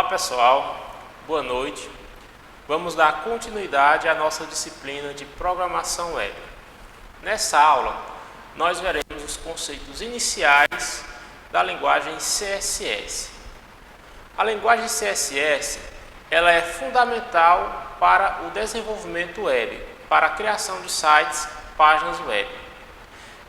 Olá pessoal, boa noite. Vamos dar continuidade à nossa disciplina de programação web. Nessa aula, nós veremos os conceitos iniciais da linguagem CSS. A linguagem CSS ela é fundamental para o desenvolvimento web, para a criação de sites, páginas web.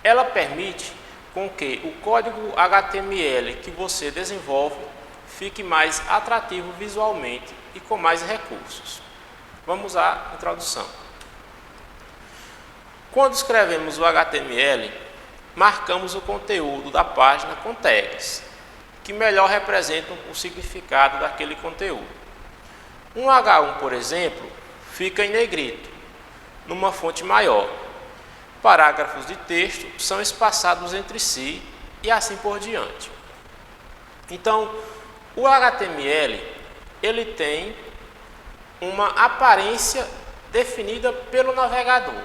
Ela permite com que o código HTML que você desenvolve fique mais atrativo visualmente e com mais recursos. Vamos à introdução. Quando escrevemos o HTML, marcamos o conteúdo da página com tags, que melhor representam o significado daquele conteúdo. Um H1, por exemplo, fica em negrito, numa fonte maior. Parágrafos de texto são espaçados entre si e assim por diante. Então, o HTML ele tem uma aparência definida pelo navegador.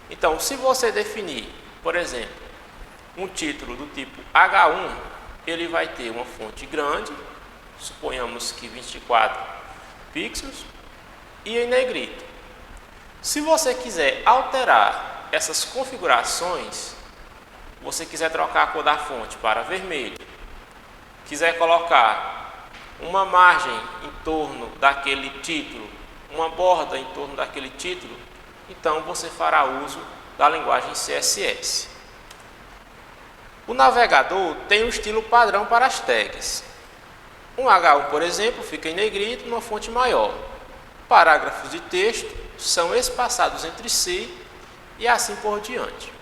Então, se você definir, por exemplo, um título do tipo H1, ele vai ter uma fonte grande, suponhamos que 24 pixels, e em negrito. Se você quiser alterar essas configurações, você quiser trocar a cor da fonte para vermelho, quiser colocar uma margem em torno daquele título, uma borda em torno daquele título, então você fará uso da linguagem CSS. O navegador tem um estilo padrão para as tags. Um H1, por exemplo, fica em negrito numa fonte maior. Parágrafos de texto são espaçados entre si e assim por diante.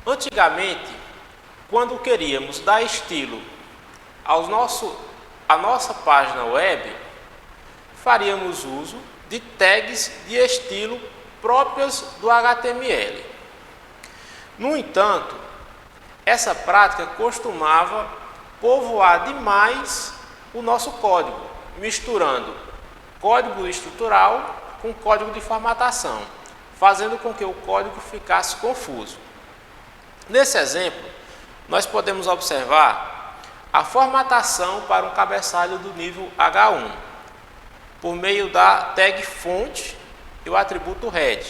Antigamente, quando queríamos dar estilo à nossa página web, faríamos uso de tags de estilo próprias do HTML. No entanto, essa prática costumava povoar demais o nosso código, misturando código estrutural com código de formatação, fazendo com que o código ficasse confuso. Nesse exemplo, nós podemos observar a formatação para um cabeçalho do nível H1, por meio da tag fonte e o atributo red,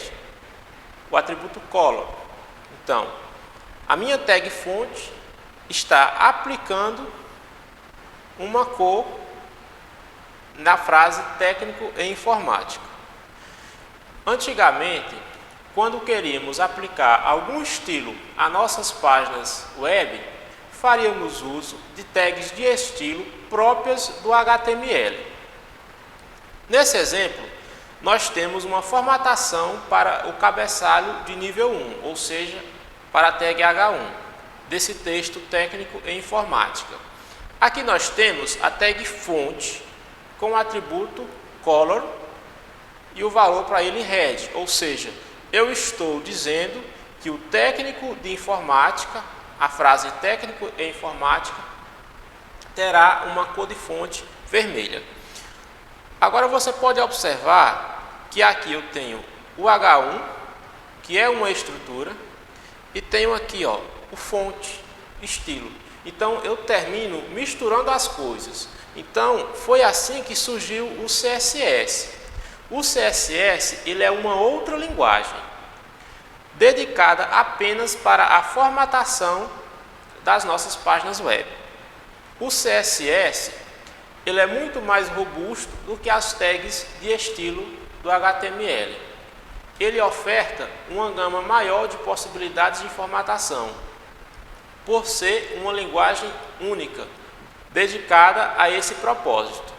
o atributo color. Então, a minha tag fonte está aplicando uma cor na frase técnico e informática. Antigamente, quando queríamos aplicar algum estilo a nossas páginas web, faríamos uso de tags de estilo próprias do HTML. Nesse exemplo, nós temos uma formatação para o cabeçalho de nível 1, ou seja, para a tag H1, desse texto técnico e informática. Aqui nós temos a tag fonte com o atributo color e o valor para ele red, ou seja, eu estou dizendo que o técnico de informática, a frase técnico e informática, terá uma cor de fonte vermelha. Agora você pode observar que aqui eu tenho o H1, que é uma estrutura, e tenho aqui o fonte, estilo. Então eu termino misturando as coisas. Então foi assim que surgiu o CSS. O CSS ele é uma outra linguagem, dedicada apenas para a formatação das nossas páginas web. O CSS ele é muito mais robusto do que as tags de estilo do HTML. Ele oferta uma gama maior de possibilidades de formatação, por ser uma linguagem única, dedicada a esse propósito.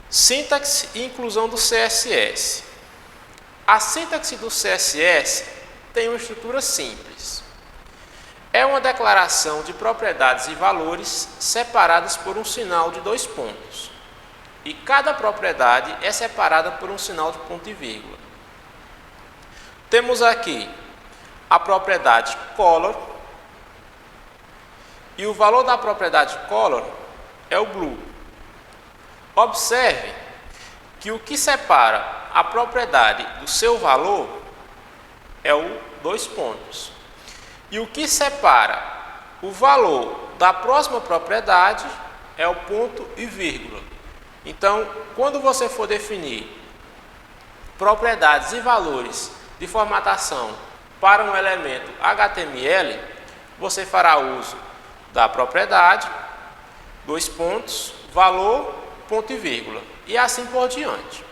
Sintaxe e inclusão do CSS. A sintaxe do CSS tem uma estrutura simples. É uma declaração de propriedades e valores separadas por um sinal de 2 pontos. E cada propriedade é separada por um sinal de ponto e vírgula. Temos aqui a propriedade color, e o valor da propriedade color é o blue. Observe que o que separa a propriedade do seu valor é o 2 pontos. E o que separa o valor da próxima propriedade é o ponto e vírgula. Então, quando você for definir propriedades e valores de formatação para um elemento HTML, você fará uso da propriedade, dois pontos, valor, ponto e vírgula, e assim por diante.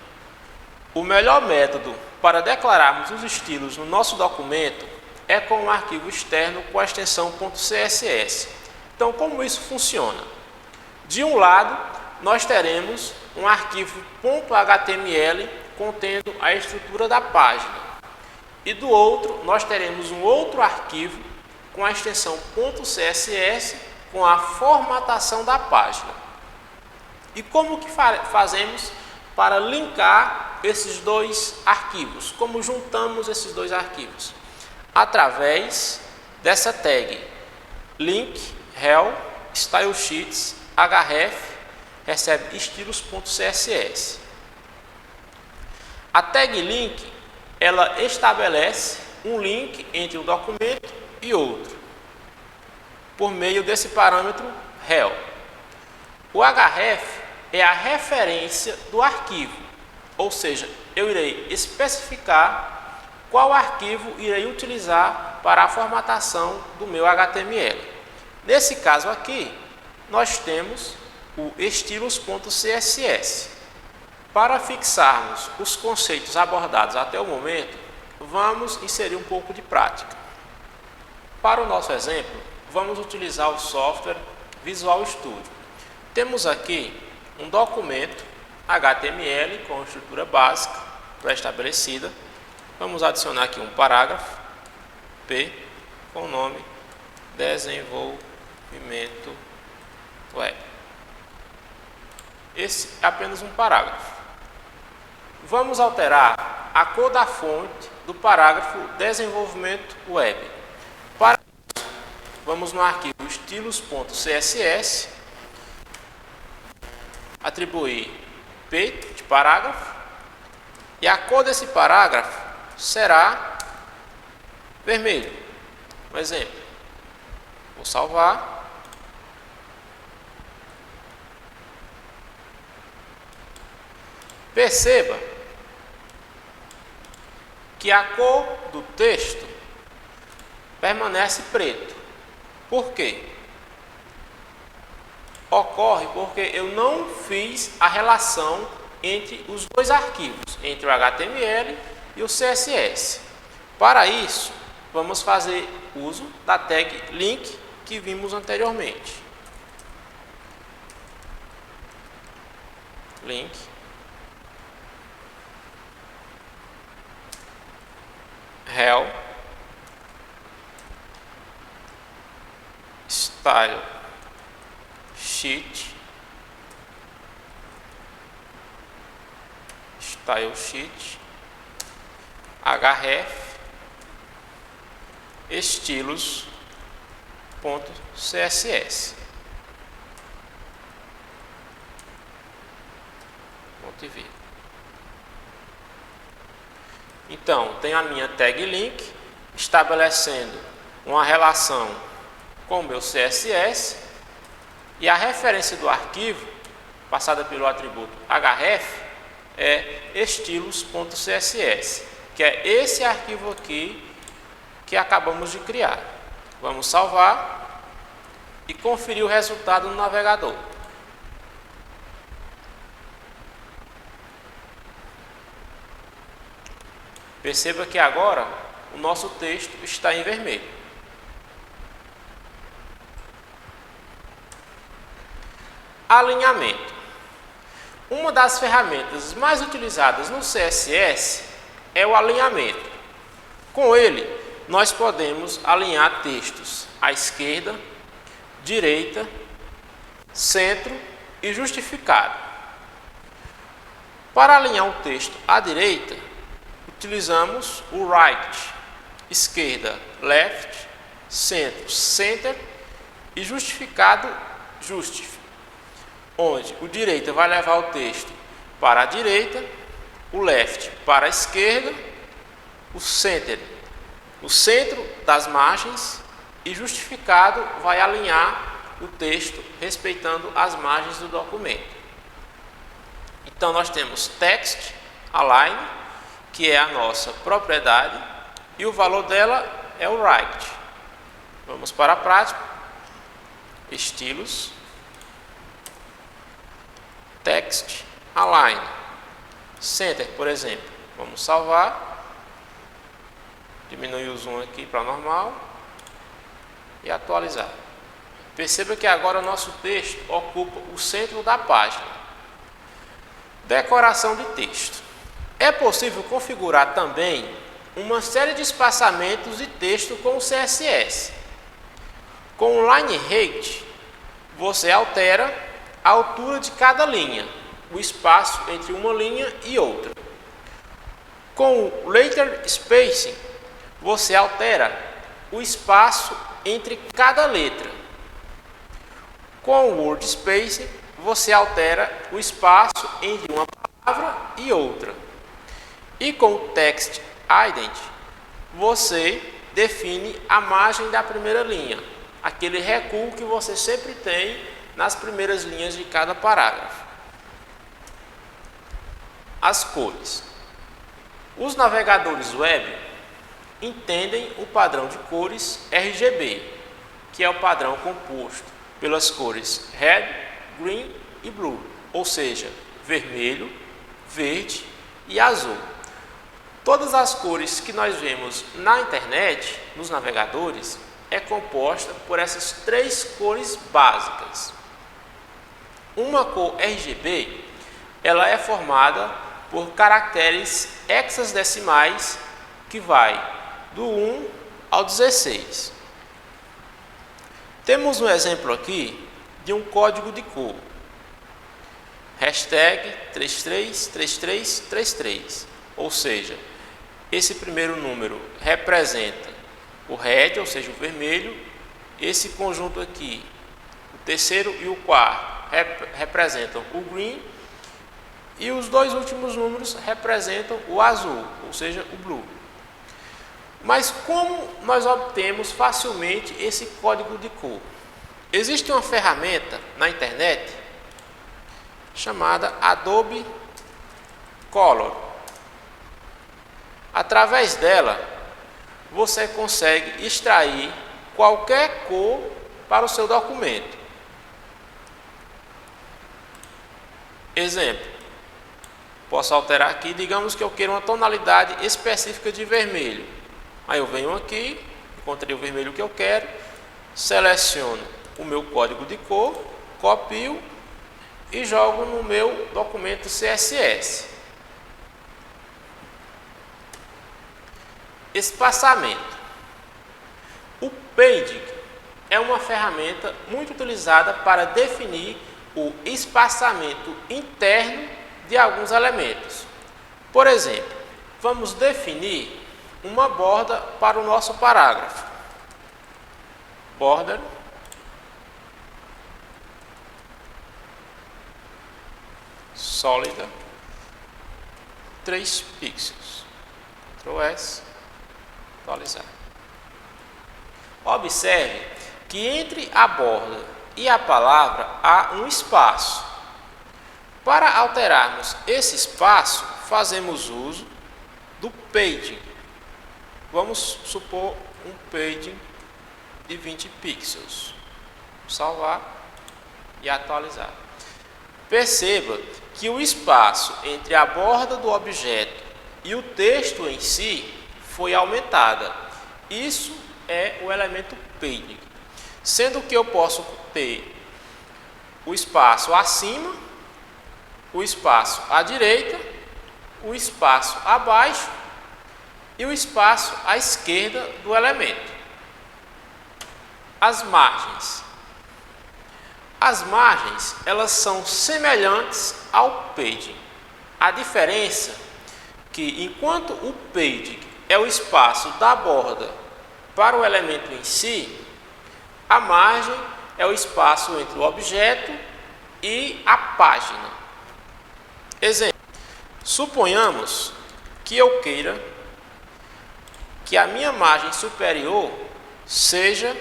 O melhor método para declararmos os estilos no nosso documento é com um arquivo externo com a extensão .css. Então, como isso funciona? De um lado, nós teremos um arquivo .html contendo a estrutura da página. E do outro, nós teremos um outro arquivo com a extensão .css com a formatação da página. E como que fazemos para linkar esses dois arquivos? Como juntamos esses dois arquivos? Através dessa tag link rel stylesheets href recebe estilos.css. A tag link ela estabelece um link entre um documento e outro por meio desse parâmetro rel. O href é a referência do arquivo, ou seja, eu irei especificar qual arquivo irei utilizar para a formatação do meu HTML. Nesse caso aqui, nós temos o estilos.css. Para fixarmos os conceitos abordados até o momento, vamos inserir um pouco de prática. Para o nosso exemplo, vamos utilizar o software Visual Studio. Temos aqui um documento HTML com estrutura básica pré-estabelecida. Vamos adicionar aqui um parágrafo P com o nome Desenvolvimento Web. Esse é apenas um parágrafo. Vamos alterar a cor da fonte do parágrafo Desenvolvimento Web. Para isso, vamos no arquivo estilos.css, atribuir P de parágrafo, e a cor desse parágrafo será vermelho. Um exemplo. Vou salvar. Perceba que a cor do texto permanece preto. Por quê? Ocorre porque eu não fiz a relação entre os dois arquivos, entre o HTML e o CSS. Para isso, vamos fazer uso da tag link que vimos anteriormente. Link rel style sheet href estilos.css. Então, tenho a minha tag link estabelecendo uma relação com o meu CSS e a referência do arquivo passada pelo atributo href é estilos.css, que é esse arquivo aqui que acabamos de criar. Vamos salvar e conferir o resultado no navegador. Perceba que agora o nosso texto está em vermelho. Alinhamento. Uma das ferramentas mais utilizadas no CSS é o alinhamento. Com ele, nós podemos alinhar textos à esquerda, direita, centro e justificado. Para alinhar um texto à direita, utilizamos o right, esquerda, left, centro, center e justificado, justif, onde o direita vai levar o texto para a direita, o left para a esquerda, o center, o centro das margens e justificado vai alinhar o texto respeitando as margens do documento. Então nós temos text align, que é a nossa propriedade, e o valor dela é o right. Vamos para a prática. Estilos, text align, center, por exemplo. Vamos salvar, diminuir o zoom aqui para normal e atualizar. Perceba que agora o nosso texto ocupa o centro da página. Decoração de texto. É possível configurar também uma série de espaçamentos de texto com o CSS. Com o Line Height, você altera a altura de cada linha, o espaço entre uma linha e outra. Com o Letter Spacing, você altera o espaço entre cada letra. Com o Word Spacing, você altera o espaço entre uma palavra e outra. E com o Text Ident, você define a margem da primeira linha, aquele recuo que você sempre tem nas primeiras linhas de cada parágrafo. As cores. Os navegadores web entendem o padrão de cores RGB, que é o padrão composto pelas cores Red, Green e Blue, ou seja, vermelho, verde e azul. Todas as cores que nós vemos na internet, nos navegadores, é composta por essas três cores básicas. Uma cor RGB, ela é formada por caracteres hexadecimais que vai do 1 ao 16. Temos um exemplo aqui de um código de cor. Hashtag 333333, ou seja, esse primeiro número representa o red, ou seja, o vermelho. Esse conjunto aqui, o terceiro e o quarto, representam o green. E os dois últimos números representam o azul, ou seja, o blue. Mas como nós obtemos facilmente esse código de cor? Existe uma ferramenta na internet chamada Adobe Color. Através dela, você consegue extrair qualquer cor para o seu documento. Exemplo, posso alterar aqui, digamos que eu queira uma tonalidade específica de vermelho. Aí eu venho aqui, encontrei o vermelho que eu quero, seleciono o meu código de cor, copio e jogo no meu documento CSS. Espaçamento. O Padding é uma ferramenta muito utilizada para definir o espaçamento interno de alguns elementos. Por exemplo, vamos definir uma borda para o nosso parágrafo. Border sólida 3 pixels. Ctrl S, atualizar. Observe que entre a borda e a palavra há um espaço. Para alterarmos esse espaço, fazemos uso do padding. Vamos supor um padding de 20 pixels. Salvar e atualizar. Perceba que o espaço entre a borda do objeto e o texto em si foi aumentada. Isso é o elemento padding. Sendo que eu posso ter o espaço acima, o espaço à direita, o espaço abaixo e o espaço à esquerda do elemento. As margens. As margens, elas são semelhantes ao padding. A diferença é que enquanto o padding é o espaço da borda para o elemento em si, a margem é o espaço entre o objeto e a página. Exemplo, suponhamos que eu queira que a minha margem superior seja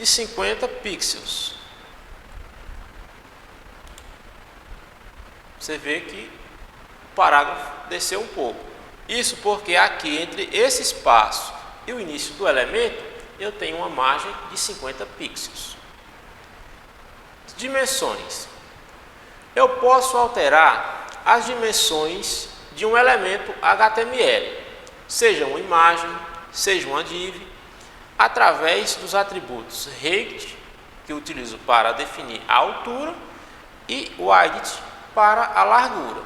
de 50 pixels. Você vê que o parágrafo desceu um pouco. Isso porque aqui entre esse espaço e o início do elemento eu tenho uma margem de 50 pixels. Dimensões. Eu posso alterar as dimensões de um elemento HTML, seja uma imagem, seja uma div, através dos atributos height, que eu utilizo para definir a altura, e width para a largura.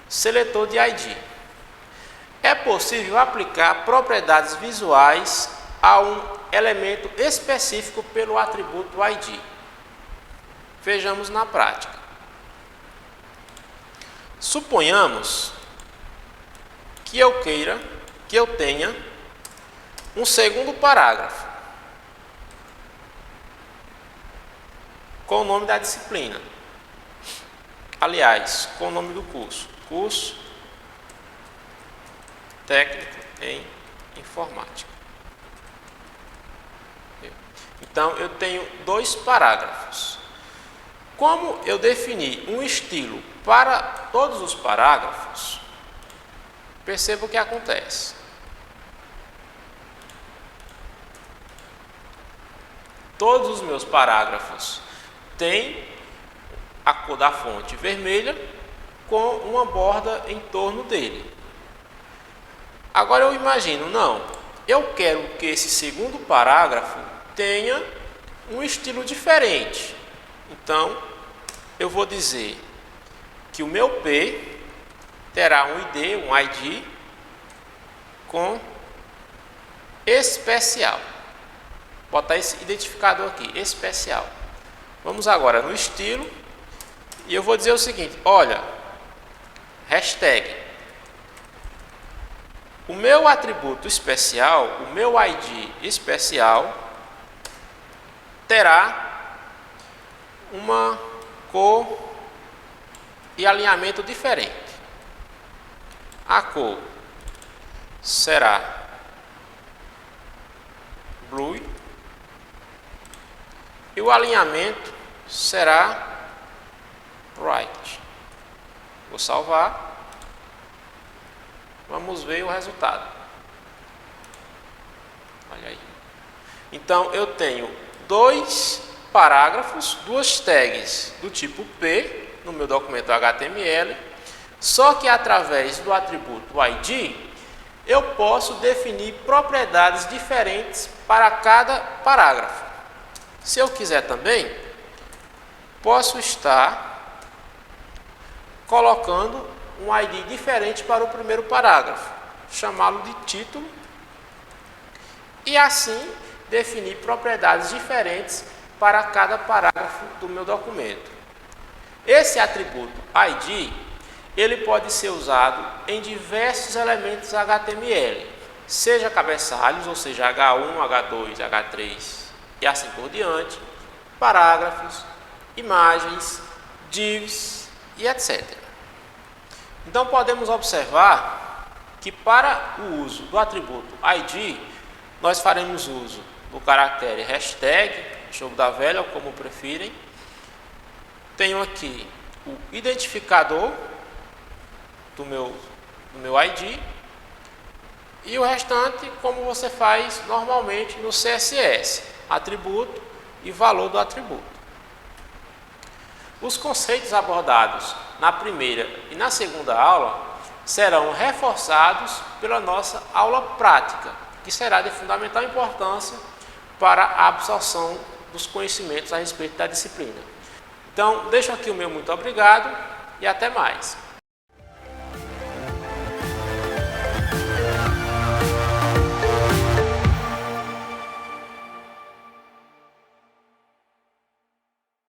Seletor de ID. É possível aplicar propriedades visuais a um elemento específico pelo atributo ID. Vejamos na prática. Suponhamos que eu tenha um segundo parágrafo com o nome da disciplina. Aliás, com o nome do curso. Curso Técnico em Informática. Então, eu tenho 2 parágrafos. Como eu defini um estilo para todos os parágrafos, perceba o que acontece. Todos os meus parágrafos têm a cor da fonte vermelha com uma borda em torno dele. Agora eu imagino, não, eu quero que esse segundo parágrafo tenha um estilo diferente. Então, eu vou dizer que o meu P terá um ID com especial. Vou botar esse identificador aqui, especial. Vamos agora no estilo e eu vou dizer o seguinte, olha, hashtag. O meu atributo especial, o meu ID especial, terá uma cor e alinhamento diferente. A cor será blue e o alinhamento será right. Vou salvar. Vamos ver o resultado. Olha aí. Então, eu tenho 2 parágrafos, 2 tags do tipo P no meu documento HTML, só que através do atributo ID, eu posso definir propriedades diferentes para cada parágrafo. Se eu quiser também, posso estar colocando um ID diferente para o primeiro parágrafo, chamá-lo de título, e assim definir propriedades diferentes para cada parágrafo do meu documento. Esse atributo ID, ele pode ser usado em diversos elementos HTML, seja cabeçalhos, ou seja, H1, H2, H3 e assim por diante, parágrafos, imagens, divs e etc. Então, podemos observar que para o uso do atributo ID, nós faremos uso do caractere hashtag, jogo da velha, ou como preferem. Tenho aqui o identificador do meu ID e o restante, como você faz normalmente no CSS, atributo e valor do atributo. Os conceitos abordados na primeira e na segunda aula serão reforçados pela nossa aula prática, que será de fundamental importância para a absorção dos conhecimentos a respeito da disciplina. Então, deixo aqui o meu muito obrigado e até mais.